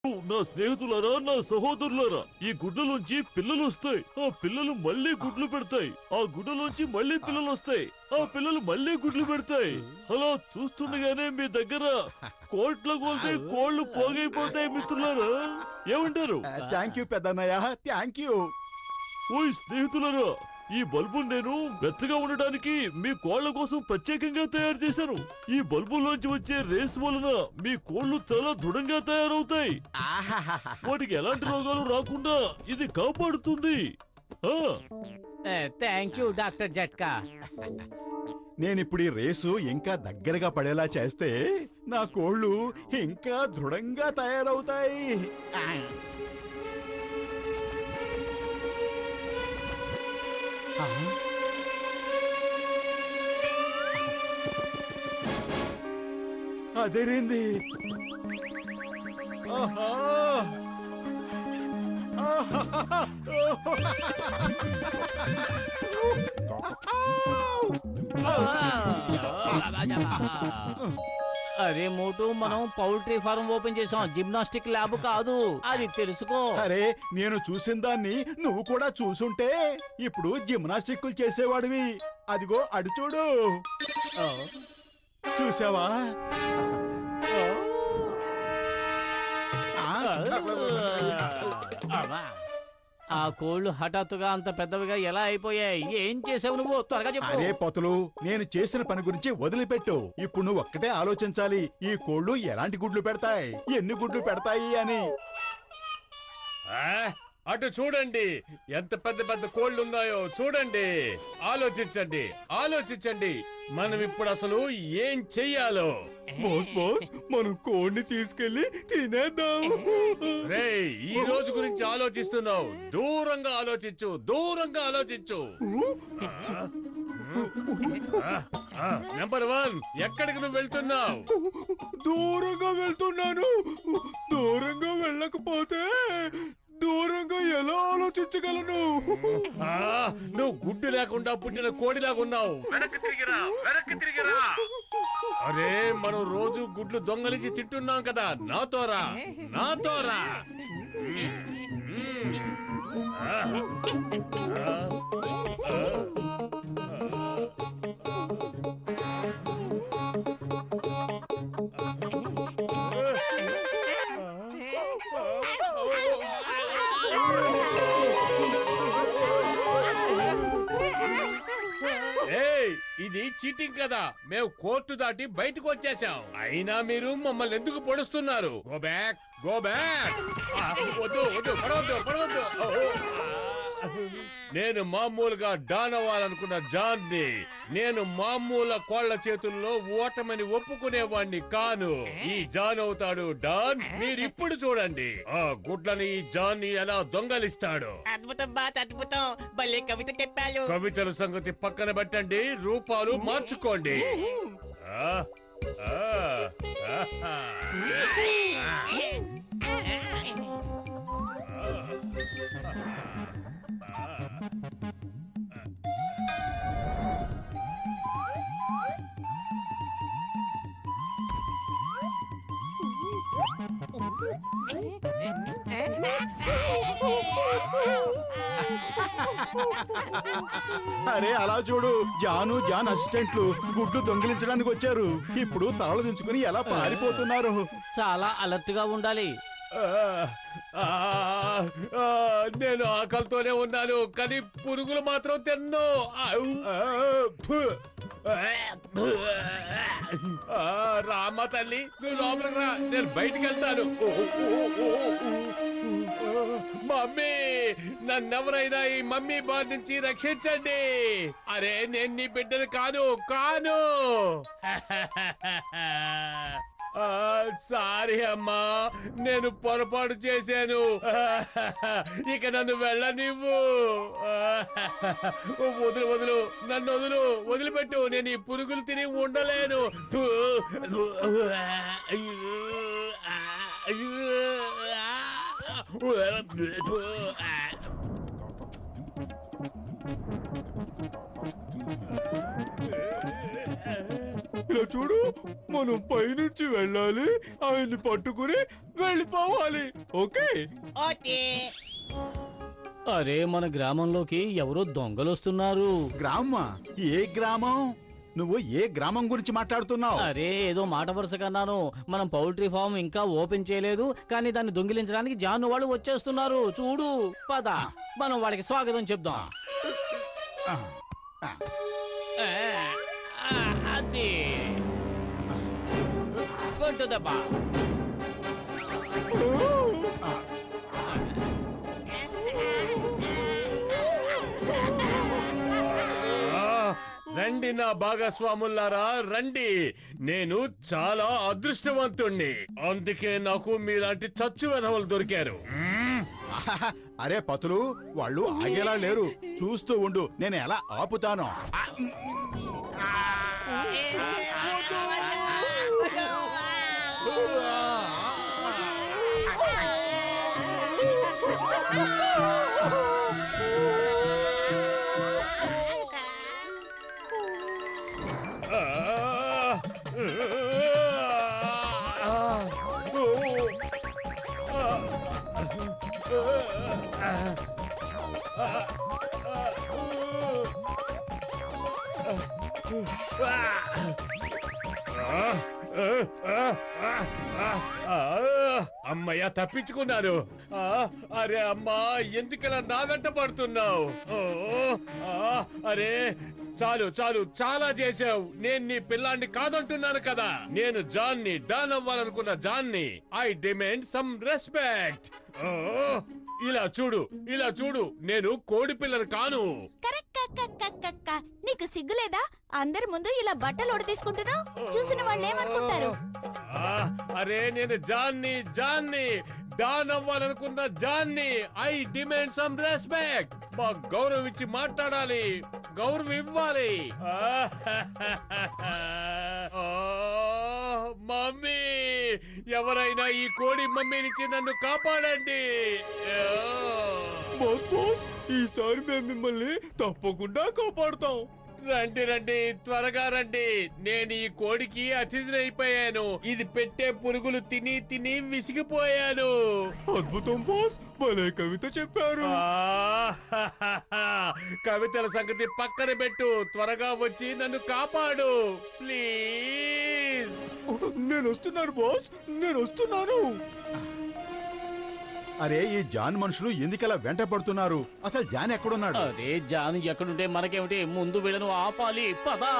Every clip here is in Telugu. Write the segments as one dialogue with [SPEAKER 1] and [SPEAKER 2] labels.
[SPEAKER 1] నా స్నేహితులారా, నా సహోదరులారా, ఈ గుడ్లలోంచి పిల్లలు వస్తాయి. ఆ పిల్లలు మళ్ళీ గుడ్లు పెడతాయి. ఆ గుడ్లలోంచి మళ్ళీ పిల్లలు వస్తాయి. ఆ పిల్లలు మళ్ళీ గుడ్లు పెడతాయి. అలా చూస్తుండగానే మీ దగ్గర కోట్ల కొలితే కోళ్లు పోగైపోతాయి మిత్రులారా. ఏమంటారు?
[SPEAKER 2] థ్యాంక్ యూ పెద్దన్నయ్య, థ్యాంక్ యూ.
[SPEAKER 1] ఓయ్ స్నేహితులారా, ఈ బల్బు నేను వెచ్చగా ఉండడానికి మీ కోళ్ల కోసం ప్రత్యేకంగా తయారు చేశాను. ఈ బల్బులోంచి వచ్చే రేస్ వలన మీ కోళ్లు చాలా దృఢంగా తయారవుతాయి. వాటికి ఎలాంటి రోగాలు రాకుండా ఇది కాపాడుతుంది.
[SPEAKER 3] థ్యాంక్ యూ డాక్టర్ జట్కా.
[SPEAKER 2] నేనిప్పుడు ఈ రేసు ఇంకా దగ్గరగా పడేలా చేస్తే నా కోళ్లు ఇంకా దృఢంగా తయారవుతాయి. అదేరింది. ఆహా!
[SPEAKER 3] అరే మోటు, మనం పౌల్ట్రీ ఫారం ఓపెన్ చేసాం, జిమ్నాస్టిక్ ల్యాబ్ కాదు. అది తెలుసుకో.
[SPEAKER 2] అరే, నేను చూసిన దాన్ని నువ్వు కూడా చూసుంటే ఇప్పుడు జిమ్నాస్టిక్లు చేసేవాడివి. అదిగో అడు చూడు. చూసావా?
[SPEAKER 3] ఆ కోళ్లు హఠాత్తుగా అంత పెద్దవిగా ఎలా అయిపోయాయి? ఏం చేసావు నువ్వు? త్వరగా చెప్పు.
[SPEAKER 2] అరే పతులు, నేను చేసిన పని గురించి వదిలిపెట్టు. ఇప్పుడు నువ్వు ఒక్కటే ఆలోచించాలి, ఈ కోళ్లు ఎలాంటి గుడ్లు పెడతాయి, ఎన్ని గుడ్లు పెడతాయి అని.
[SPEAKER 4] అటు చూడండి, ఎంత పెద్ద పెద్ద కోళ్ళు ఉన్నాయో చూడండి. ఆలోచించండి, ఆలోచించండి. మనం ఇప్పుడు అసలు ఏం చెయ్యాలో.
[SPEAKER 1] మనం కోడిని తీసుకెళ్లి తినేద్దాం.
[SPEAKER 4] రేయ్, ఈ రోజు గురించి ఆలోచిస్తున్నావు. దూరంగా ఆలోచించు, దూరంగా ఆలోచించు. నెంబర్ 1, ఎక్కడికి నువ్వు వెళ్తున్నావు?
[SPEAKER 1] దూరంగా వెళ్తున్నాను. దూరంగా వెళ్ళకపోతే దూరంగా ఎలా ఆలోచించగలను?
[SPEAKER 4] నువ్వు గుడ్డు లేకుండా పుట్టిన కోడిలాగా ఉన్నావు. వెనక్కి తిరిగిరా, వెనక్కి తిరిగిరా. అరే, మనం రోజు గుడ్లు దొంగలించి తింటున్నాం కదా. నాతోరా, నాతోరా. ఇది చీటింగ్ కదా. మేము కోర్టు దాటి బయటకు వచ్చేసాం. అయినా మీరు మమ్మల్ని ఎందుకు పొడుస్తున్నారు? Go back, go back. వద్దు వద్దు, పడవద్దు పడవద్దు. నేను మామూలుగా డాన్ అవ్వాలనుకున్న జాన్ని. నేను మామూలు కోళ్ల చేతుల్లో ఓటమని ఒప్పుకునేవాణ్ణి కాను. ఈ జాన్ అవుతాడు డాన్. మీరు ఇప్పుడు చూడండి ఆ గుడ్లని ఈ జాన్ ఎలా దొంగలిస్తాడు.
[SPEAKER 5] అద్భుతం బాస్, అద్భుతం. భలే కవిత చెప్పారు.
[SPEAKER 4] కవితల సంగతి పక్కన పెట్టండి, రూపాలు మార్చుకోండి.
[SPEAKER 2] అరే అలా చూడు, జాన్ అసిస్టెంట్లు గుడ్లు దొంగిలించడానికి వచ్చారు. ఇప్పుడు తలలు దించుకుని ఎలా పారిపోతున్నారు.
[SPEAKER 3] చాలా అలర్ట్ గా ఉండాలి.
[SPEAKER 4] నేను ఆకలితోనే ఉన్నాను, కానీ పురుగులు మాత్రం తిన్ను. రామ తల్లి, నువ్వు లోపలికి రా, నేను బయటికి వెళ్తాను. మమ్మీ, నన్నెవరైనా ఈ మమ్మీ బార్ నుంచి రక్షించండి. అరే, నేను నీ బిడ్డను కాను కాను. సారీ అమ్మా, నేను పొరపాటు చేశాను. ఇక నన్ను వెళ్ళనివ్వు. వదులు వదులు, నన్ను వదులు, వదిలిపెట్టు. నేను ఈ పురుగులు తిని ఉండలేను.
[SPEAKER 1] ఇలా చూడు, మనం పైనుంచి వెళ్ళాలి, ఆయన్ని పట్టుకుని వెళ్ళిపోవాలి. ఓకే?
[SPEAKER 5] ఓకే.
[SPEAKER 3] అరే మన గ్రామంలోకి ఎవరో దొంగలు వస్తున్నారు.
[SPEAKER 2] గ్రామమా? ఏ గ్రామం? నువ్వు ఏ గ్రామం గురించి మాట్లాడుతున్నావు?
[SPEAKER 3] అరే ఏదో మాట వరుసకన్నాను. మనం పౌల్ట్రీ ఫామ్ ఇంకా ఓపెన్ చేయలేదు, కానీ దాన్ని దొంగిలించడానికి జాను వాళ్ళు వచ్చేస్తున్నారు. చూడు, పద మనం వాళ్ళకి స్వాగతం చెప్దాం.
[SPEAKER 2] ఆ, ఆ,
[SPEAKER 3] అది కొట్టు దెబ్బ.
[SPEAKER 2] ఆ.
[SPEAKER 4] రండి నా భాగస్వాములారా, రండి. నేను చాలా అదృష్టవంతుణ్ణి, అందుకే నాకు మీలాంటి చచ్చు వెధవలు దొరికారు.
[SPEAKER 2] ఆహాహా. అరే పతులు, వాళ్ళు ఆగేలా లేరు. చూస్తూ ఉండు, నేను ఎలా ఆపుతాను.
[SPEAKER 4] అమ్మయ్య, తప్పించుకున్నాను. అరే అమ్మా, ఎందుకలా నా వెంట పడుతున్నావు? అరే చాలు చాలు, చాలా చేసావు. నేను నీ పిల్లాన్ని కాదంటున్నాను కదా. నేను జాన్ని, డాన్ అవ్వాలనుకున్న Johnny. I demand some respect. ఇలా చూడు, ఇలా చూడు, నేను కోడి పిల్లని కాను.
[SPEAKER 6] నీకు సిగ్గులేదా? అందరి ముందు ఇలా బట్టలు తీసుకుంటున్నావు. చూసిన వాళ్ళు ఏమనుకుంటారు?
[SPEAKER 4] అరే నేను జాన్ని, డాన్ అవ్వాలనుకున్న Johnny. I demand some respect. మా గౌరవం ఇచ్చి మాట్లాడాలి, గౌరవం ఇవ్వాలి. మమ్మీ, ఎవరైనా ఈ కోడి మమ్మీ నుంచి నన్ను కాపాడండి.
[SPEAKER 1] బాస్ బాస్, ఈసారి మేము మిమ్మల్ని తప్పకుండా కాపాడుతాం.
[SPEAKER 4] రండి రండి, త్వరగా రండి. నేను ఈ కోడికి అతిథినైపోయాను. ఇది పెట్టే పురుగులు తిని తిని విసిగిపోయాను.
[SPEAKER 1] అద్భుతం బాస్, భలే కవిత చెప్పారు.
[SPEAKER 4] కవితల సంగతి పక్కన పెట్టు, త్వరగా వచ్చి నన్ను కాపాడు ప్లీజ్.
[SPEAKER 1] నేను వస్తున్నాను బాస్, నేను వస్తున్నాను.
[SPEAKER 2] అరే ఈ జాన్ మనుషులు ఎందుకలా వెంట పడుతున్నారు? అసలు జాన్ ఎక్కడున్నాడు?
[SPEAKER 3] అరే జాను ఎక్కడుంటే మనకేమిటి, ముందు వీళ్ళను ఆపాలి, పదా.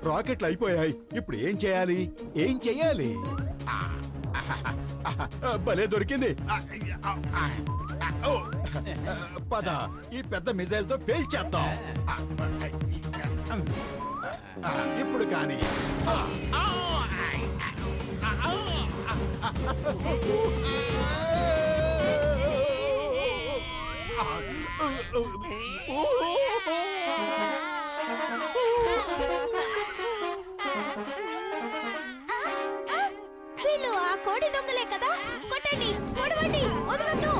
[SPEAKER 2] రాకెట్లు అయిపోయాయి. ఇప్పుడు ఏం చేయాలి? ఏం చేయాలి? భలే దొరికింది. పద, ఈ పెద్ద మిజైల్ తో ఫెయిల్ చేద్దాం. ఇప్పుడు కానీ
[SPEAKER 6] వీళ్ళు ఆ కోడి దొంగలే కదా. కొట్టండి, పొడవండి, వదలొద్దు.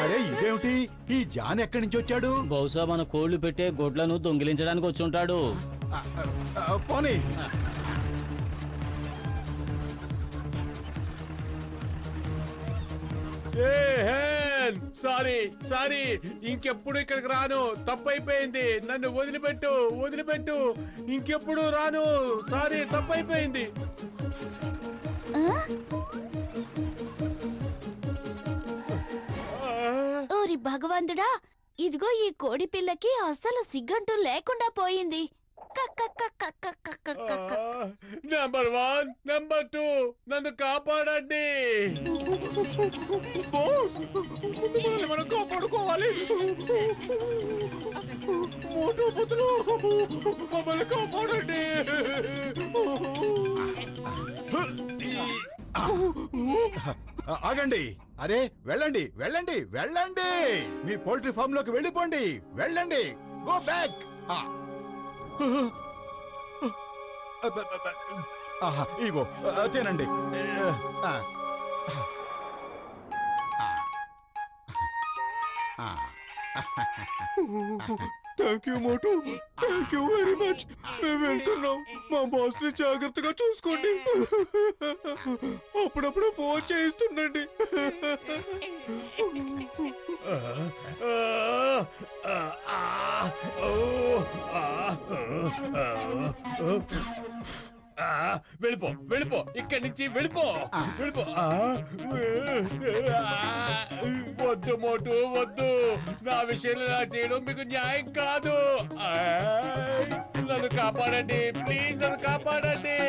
[SPEAKER 2] అరే ఇదేమిటి? ఈ జాన్ ఎక్కడి నుంచి వచ్చాడు?
[SPEAKER 3] బహుశా మన కోళ్లు పెట్టే గొడ్లను దొంగిలించడానికి వచ్చి ఉంటాడు.
[SPEAKER 2] పోనీ.
[SPEAKER 4] సారీ సారీ, ఇంకెప్పుడు ఇక్కడికి రాను. తప్పైపోయింది, నన్ను వదిలిపెట్టు, వదిలిపెట్టు. ఇంకెప్పుడు రాను. సారీ, తప్పైపోయింది.
[SPEAKER 6] ఓరి భగవంతుడా, ఇదిగో ఈ కోడి పిల్లకి అసలు సిగ్గంటూ లేకుండా పోయింది.
[SPEAKER 4] నెంబర్ 1, నెంబర్ 2, నన్ను కాపాడండి.
[SPEAKER 1] మనం కాపాడుకోవాలి. మోటో పుత్రులు, మమ్మల్ని కాపాడండి.
[SPEAKER 2] ఆగండి. అరే వెళ్ళండి వెళ్ళండి వెళ్ళండి, మీ పోల్ట్రీ ఫామ్ లోకి వెళ్ళిపోండి. వెళ్ళండి, గో బ్యాక్. ఇగో తినండి.
[SPEAKER 1] Thank you Motu, thank you very much. మేము వెళ్తున్నాం. మా బాస్ ని జాగ్రత్తగా చూసుకోండి. అప్పుడప్పుడు ఫోన్ చేయిస్తుండండి.
[SPEAKER 4] వెళ్ళిపో వెళ్ళిపో, ఇక్కడి నుంచి వెళ్ళిపో వెళ్ళిపో. వద్దు మోటు వద్దు, నా విషయంలో ఇలా చేయడం మీకు న్యాయం కాదు. నన్ను కాపాడండి ప్లీజ్, నన్ను కాపాడండి.